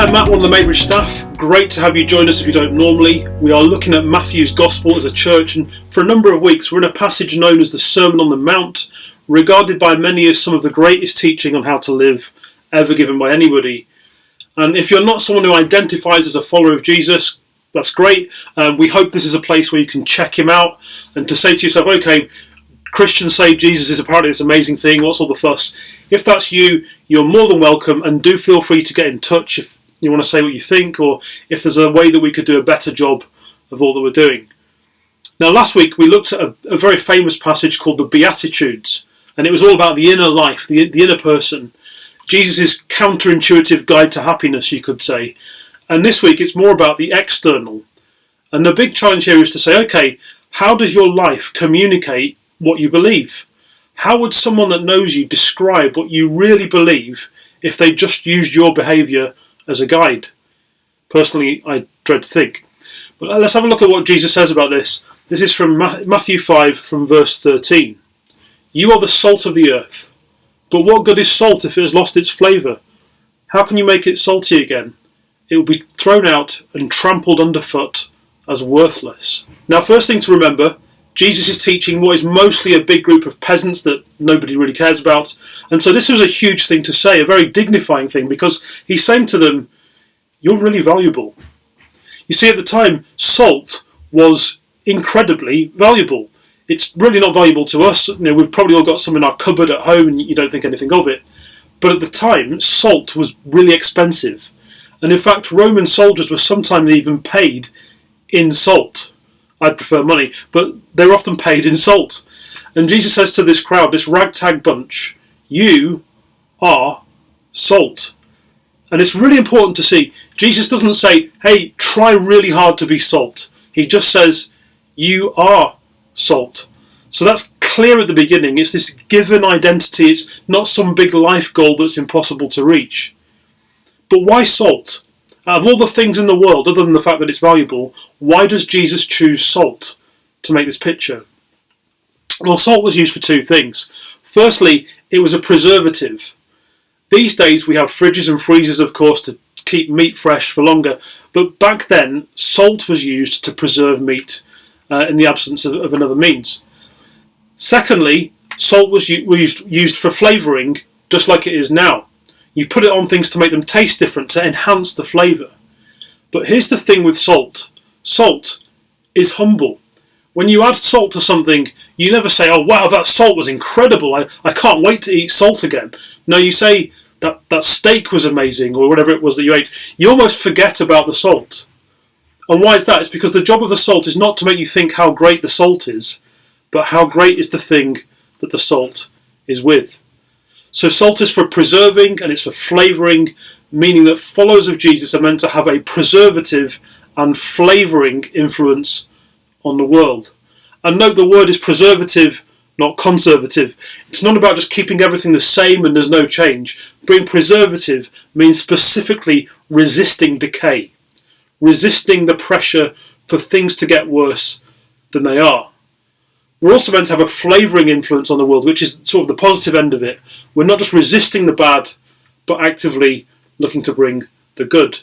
I'm Matt, one of the Maidbridge staff. Great to have you join us if you don't normally. We are looking at Matthew's Gospel as a church, and for a number of weeks we're in a passage known as the Sermon on the Mount, regarded by many as some of the greatest teaching on how to live ever given by anybody. And if you're not someone who identifies as a follower of Jesus, that's great. We hope this is a place where you can check him out and to say to yourself, okay, Christians say Jesus is apparently this amazing thing, what's all the fuss? If that's you, you're more than welcome, and do feel free to get in touch if you want to say what you think, or if there's a way that we could do a better job of all that we're doing. Now, last week we looked at a very famous passage called the Beatitudes, and it was all about the inner life, the inner person. Jesus' counterintuitive guide to happiness, you could say. And this week it's more about the external. And the big challenge here is to say, okay, how does your life communicate what you believe? How would someone that knows you describe what you really believe if they just used your behaviour as a guide? Personally, I dread to think. But let's have a look at what Jesus says about this. This is from Matthew 5, from verse 13. You are the salt of the earth. But what good is salt if it has lost its flavour? How can you make it salty again? It will be thrown out and trampled underfoot as worthless. Now, first thing to remember, Jesus is teaching what is mostly a big group of peasants that nobody really cares about. And so this was a huge thing to say, a very dignifying thing, because he's saying to them, you're really valuable. You see, at the time, salt was incredibly valuable. It's really not valuable to us. You know, we've probably all got some in our cupboard at home and you don't think anything of it. But at the time, salt was really expensive. And in fact, Roman soldiers were sometimes even paid in salt. I'd prefer money, but they were often paid in salt. And Jesus says to this crowd, this ragtag bunch, you are salt. And it's really important to see, Jesus doesn't say, hey, try really hard to be salt. He just says, you are salt. So that's clear at the beginning. It's this given identity. It's not some big life goal that's impossible to reach. But why salt? Out of all the things in the world, other than the fact that it's valuable, why does Jesus choose salt to make this picture? Well, salt was used for two things. Firstly, it was a preservative. These days we have fridges and freezers, of course, to keep meat fresh for longer. But back then, salt was used to preserve meat in the absence of another means. Secondly, salt was used for flavouring, just like it is now. You put it on things to make them taste different, to enhance the flavour. But here's the thing with salt. Salt is humble. When you add salt to something, you never say, oh wow, that salt was incredible, I can't wait to eat salt again. No, you say, that steak was amazing, or whatever it was that you ate. You almost forget about the salt. And why is that? It's because the job of the salt is not to make you think how great the salt is, but how great is the thing that the salt is with. So salt is for preserving and it's for flavouring, meaning that followers of Jesus are meant to have a preservative and flavouring influence on the world. And note the word is preservative, not conservative. It's not about just keeping everything the same and there's no change. Being preservative means specifically resisting decay, resisting the pressure for things to get worse than they are. We're also meant to have a flavouring influence on the world, which is sort of the positive end of it. We're not just resisting the bad, but actively looking to bring the good.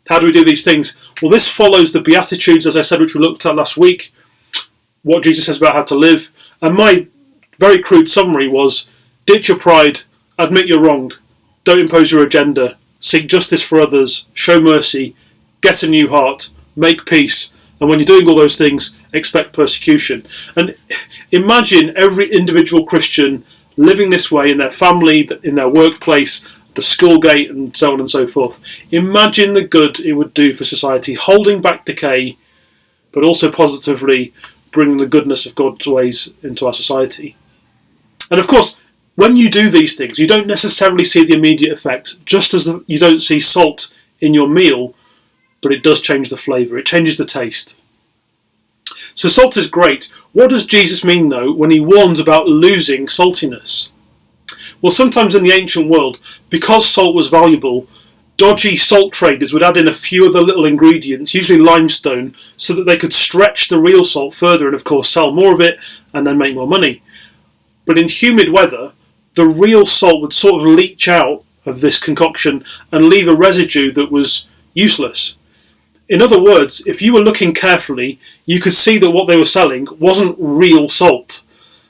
How do we do these things? Well, this follows the Beatitudes, as I said, which we looked at last week, what Jesus says about how to live. And my very crude summary was, ditch your pride, admit you're wrong, don't impose your agenda, seek justice for others, show mercy, get a new heart, make peace, and when you're doing all those things, expect persecution. And imagine every individual Christian living this way in their family, in their workplace, the school gate, and so on and so forth. Imagine the good it would do for society, holding back decay, but also positively bringing the goodness of God's ways into our society. And of course, when you do these things, you don't necessarily see the immediate effect, just as you don't see salt in your meal, but it does change the flavour, it changes the taste. So salt is great. What does Jesus mean, though, when he warns about losing saltiness? Well, sometimes in the ancient world, because salt was valuable, dodgy salt traders would add in a few other little ingredients, usually limestone, so that they could stretch the real salt further and, of course, sell more of it and then make more money. But in humid weather, the real salt would sort of leach out of this concoction and leave a residue that was useless. In other words, if you were looking carefully, you could see that what they were selling wasn't real salt.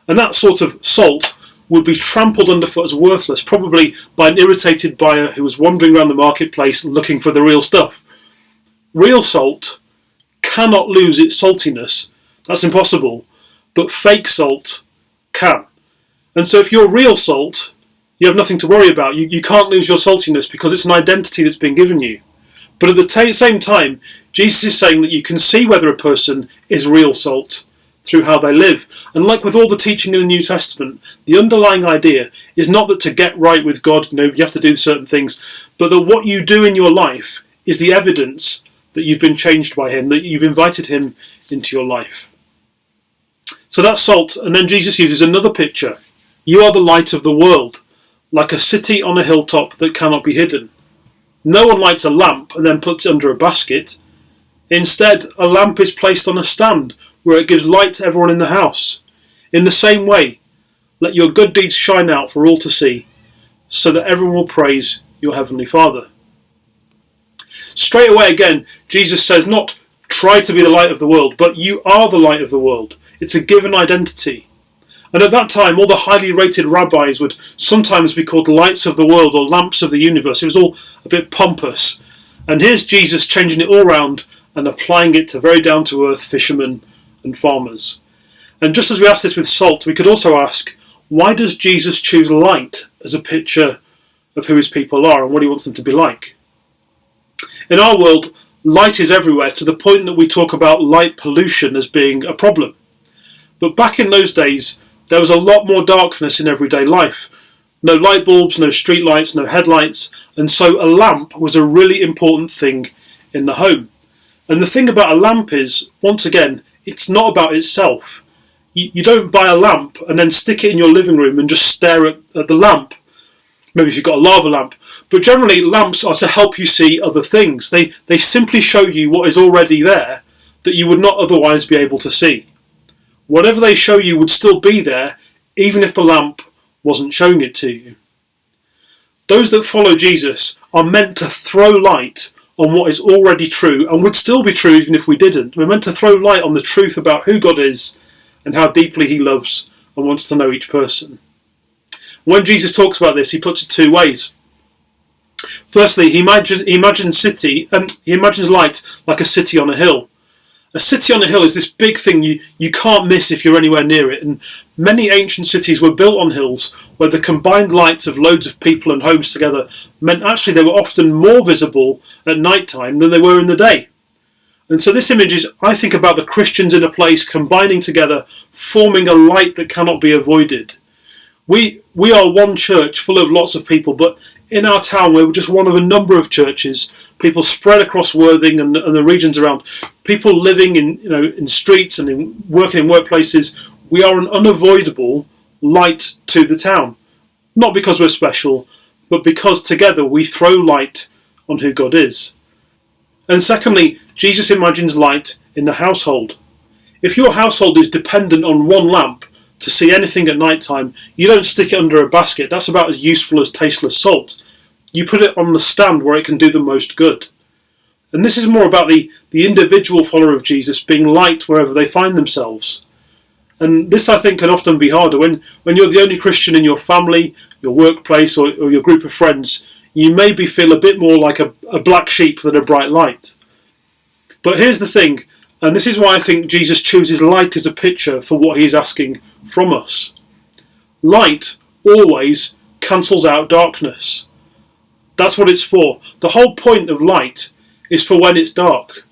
And that sort of salt would be trampled underfoot as worthless, probably by an irritated buyer who was wandering around the marketplace looking for the real stuff. Real salt cannot lose its saltiness. That's impossible. But fake salt can. And so if you're real salt, you have nothing to worry about. You can't lose your saltiness because it's an identity that's been given you. But at the same time, Jesus is saying that you can see whether a person is real salt through how they live. And like with all the teaching in the New Testament, the underlying idea is not that to get right with God, you have to do certain things, but that what you do in your life is the evidence that you've been changed by him, that you've invited him into your life. So that's salt. And then Jesus uses another picture. You are the light of the world, like a city on a hilltop that cannot be hidden. No one lights a lamp and then puts it under a basket. Instead, a lamp is placed on a stand where it gives light to everyone in the house. In the same way, let your good deeds shine out for all to see, so that everyone will praise your heavenly Father. Straight away again, Jesus says not try to be the light of the world, but you are the light of the world. It's a given identity. And at that time, all the highly rated rabbis would sometimes be called lights of the world or lamps of the universe. It was all a bit pompous. And here's Jesus changing it all round and applying it to very down-to-earth fishermen and farmers. And just as we asked this with salt, we could also ask, why does Jesus choose light as a picture of who his people are and what he wants them to be like? In our world, light is everywhere to the point that we talk about light pollution as being a problem. But back in those days, there was a lot more darkness in everyday life. No light bulbs, no street lights, no headlights, and so a lamp was a really important thing in the home. And the thing about a lamp is, once again, it's not about itself. You don't buy a lamp and then stick it in your living room and just stare at the lamp. Maybe if you've got a lava lamp. But generally, lamps are to help you see other things. They simply show you what is already there that you would not otherwise be able to see. Whatever they show you would still be there, even if the lamp wasn't showing it to you. Those that follow Jesus are meant to throw light on what is already true, and would still be true even if we didn't. We're meant to throw light on the truth about who God is and how deeply he loves and wants to know each person. When Jesus talks about this, he puts it two ways. Firstly, he imagines light like a city on a hill. A city on a hill is this big thing you can't miss if you're anywhere near it, and many ancient cities were built on hills where the combined lights of loads of people and homes together meant actually they were often more visible at night time than they were in the day. And so this image is, I think, about the Christians in a place combining together, forming a light that cannot be avoided. We are one church full of lots of people, but in our town we're just one of a number of churches, people spread across Worthing and the regions around, people living in streets and working in workplaces. We are an unavoidable light to the town. Not because we're special, but because together we throw light on who God is. And secondly, Jesus imagines light in the household. If your household is dependent on one lamp to see anything at night time, you don't stick it under a basket. That's about as useful as tasteless salt. You put it on the stand where it can do the most good. And this is more about the individual follower of Jesus being light wherever they find themselves. And this, I think, can often be harder. When you're the only Christian in your family, your workplace, or your group of friends, you maybe feel a bit more like a black sheep than a bright light. But here's the thing, and this is why I think Jesus chooses light as a picture for what he's asking from us. Light always cancels out darkness. That's what it's for. The whole point of light is for when it's dark.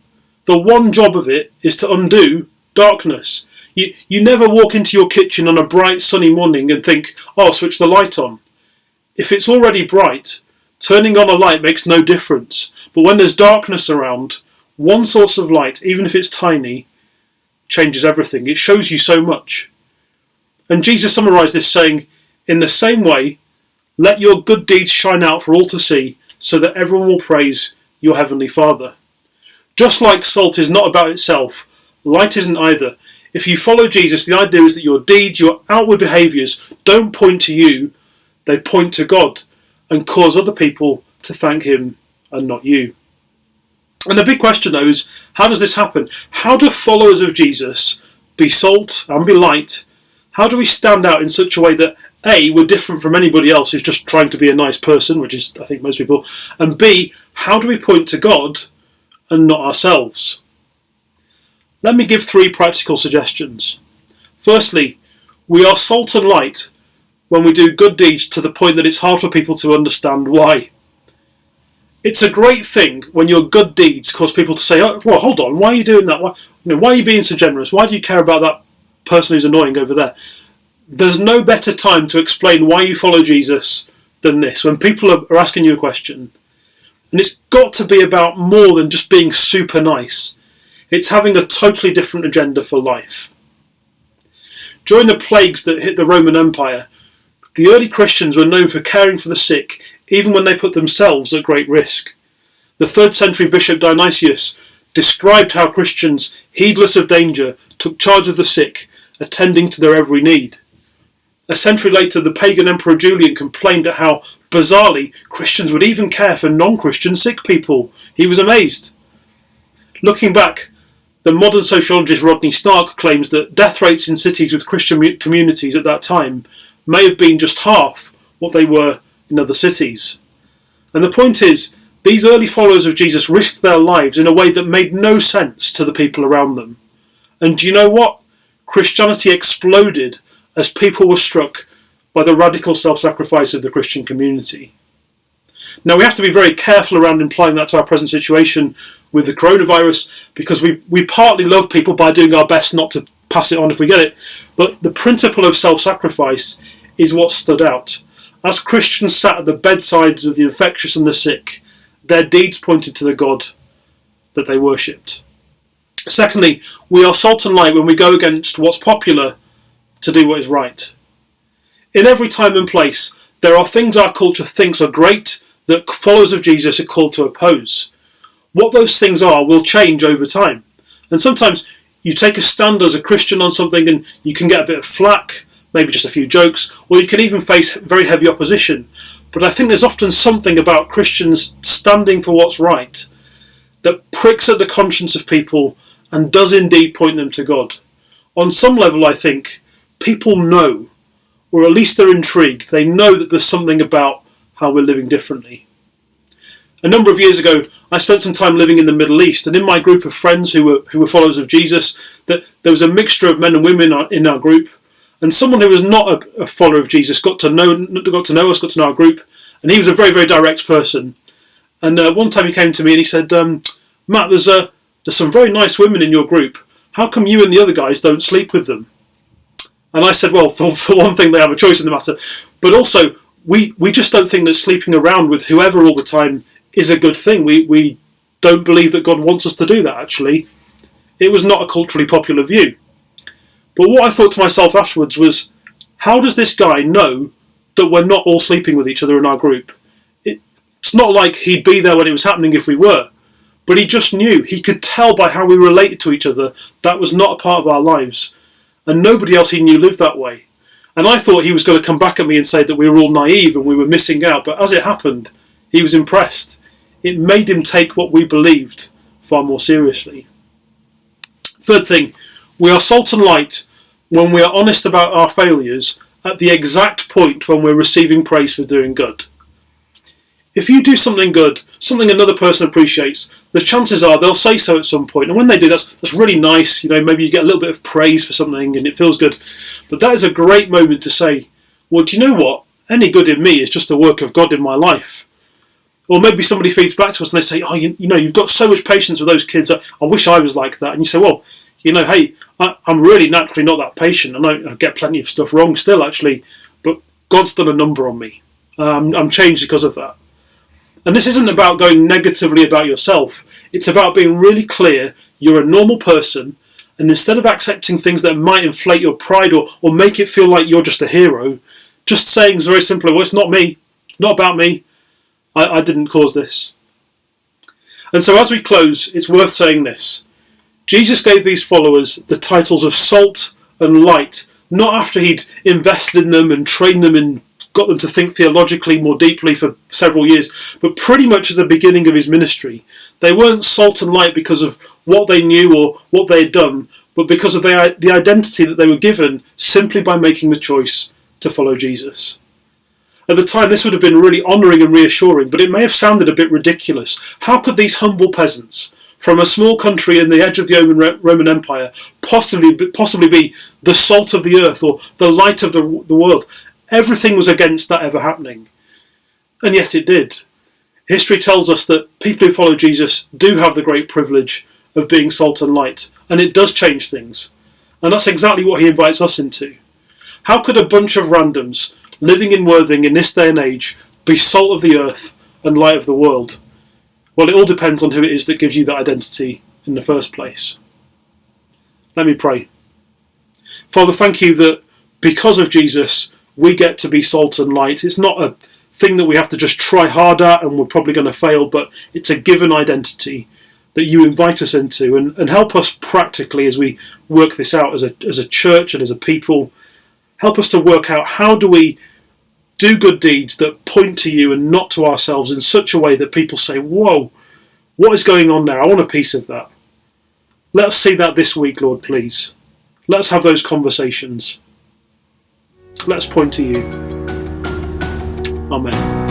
The one job of it is to undo darkness. You never walk into your kitchen on a bright sunny morning and think, oh, I'll switch the light on. If it's already bright, turning on a light makes no difference. But when there's darkness around, one source of light, even if it's tiny, changes everything. It shows you so much. And Jesus summarised this saying, in the same way, let your good deeds shine out for all to see, so that everyone will praise your heavenly Father. Just like salt is not about itself, light isn't either. If you follow Jesus, the idea is that your deeds, your outward behaviours, don't point to you, they point to God. and cause other people to thank him and not you. And the big question though is, how does this happen? How do followers of Jesus be salt and be light? How do we stand out in such a way that A, we're different from anybody else who's just trying to be a nice person, which is, I think, most people, and B, how do we point to God and not ourselves? Let me give 3 practical suggestions. Firstly, we are salt and light when we do good deeds to the point that it's hard for people to understand why. It's a great thing when your good deeds cause people to say, oh, well, hold on, why are you doing that? Why are you being so generous? Why do you care about that person who's annoying over there? There's no better time to explain why you follow Jesus than this, when people are asking you a question. And it's got to be about more than just being super nice. It's having a totally different agenda for life. During the plagues that hit the Roman Empire, the early Christians were known for caring for the sick, even when they put themselves at great risk. The 3rd century Bishop Dionysius described how Christians, heedless of danger, took charge of the sick, attending to their every need. A century later, the pagan Emperor Julian complained at how, bizarrely, Christians would even care for non-Christian sick people. He was amazed. Looking back, the modern sociologist Rodney Stark claims that death rates in cities with Christian communities at that time may have been just half what they were in other cities. And the point is, these early followers of Jesus risked their lives in a way that made no sense to the people around them. And do you know what? Christianity exploded as people were struck by the radical self-sacrifice of the Christian community. Now, we have to be very careful around implying that to our present situation with the coronavirus, because we partly love people by doing our best not to pass it on if we get it, but the principle of self-sacrifice is what stood out. As Christians sat at the bedsides of the infectious and the sick, their deeds pointed to the God that they worshipped. Secondly, we are salt and light when we go against what's popular to do what is right. In every time and place, there are things our culture thinks are great that followers of Jesus are called to oppose. What those things are will change over time. And sometimes you take a stand as a Christian on something and you can get a bit of flack, maybe just a few jokes, or you can even face very heavy opposition. But I think there's often something about Christians standing for what's right that pricks at the conscience of people and does indeed point them to God. On some level, I think, people know, or at least they're intrigued. They know that there's something about how we're living differently. A number of years ago, I spent some time living in the Middle East, and in my group of friends who were followers of Jesus, that there was a mixture of men and women in our group, and someone who was not a follower of Jesus got to know us, got to know our group, and he was a very, very direct person. And one time he came to me and he said, Matt, there's some very nice women in your group. How come you and the other guys don't sleep with them? And I said, well, for one thing, they have a choice in the matter, but also we just don't think that sleeping around with whoever all the time is a good thing. We don't believe that God wants us to do that, actually. It was not a culturally popular view. But what I thought to myself afterwards was, how does this guy know that we're not all sleeping with each other in our group? It's not like he'd be there when it was happening if we were, but he just knew. He could tell by how we related to each other that was not a part of our lives. And nobody else he knew lived that way. And I thought he was going to come back at me and say that we were all naive and we were missing out, but as it happened, he was impressed. It made him take what we believed far more seriously. Third thing, we are salt and light when we are honest about our failures at the exact point when we're receiving praise for doing good. If you do something good, something another person appreciates, the chances are they'll say so at some point. And when they do, that's really nice. Maybe you get a little bit of praise for something and it feels good. But that is a great moment to say, well, do you know what? Any good in me is just a work of God in my life. Or maybe somebody feeds back to us and they say, oh, you've got so much patience with those kids. I wish I was like that. And you say, well, hey, I'm really naturally not that patient. I get plenty of stuff wrong still, actually. But God's done a number on me. I'm changed because of that. And this isn't about going negatively about yourself. It's about being really clear you're a normal person, and instead of accepting things that might inflate your pride or make it feel like you're just a hero, just saying very simply, well, it's not me, not about me. I didn't cause this. And so as we close, it's worth saying this. Jesus gave these followers the titles of salt and light, not after he'd invested in them and trained them in got them to think theologically more deeply for several years. But pretty much at the beginning of his ministry, they weren't salt and light because of what they knew or what they had done, but because of the identity that they were given simply by making the choice to follow Jesus. At the time, this would have been really honouring and reassuring, but it may have sounded a bit ridiculous. How could these humble peasants from a small country in the edge of the Roman Empire possibly be the salt of the earth or the light of the world? Everything was against that ever happening. And yet it did. History tells us that people who follow Jesus do have the great privilege of being salt and light, and it does change things. And that's exactly what he invites us into. How could a bunch of randoms living in Worthing in this day and age be salt of the earth and light of the world? Well, it all depends on who it is that gives you that identity in the first place. Let me pray. Father, thank you that because of Jesus, we get to be salt and light. It's not a thing that we have to just try hard at and we're probably going to fail, but it's a given identity that you invite us into, and help us practically as we work this out as a church and as a people. Help us to work out how do we do good deeds that point to you and not to ourselves in such a way that people say, whoa, what is going on there? I want a piece of that. Let us see that this week, Lord, please. Let us have those conversations. Let us point to you. Amen.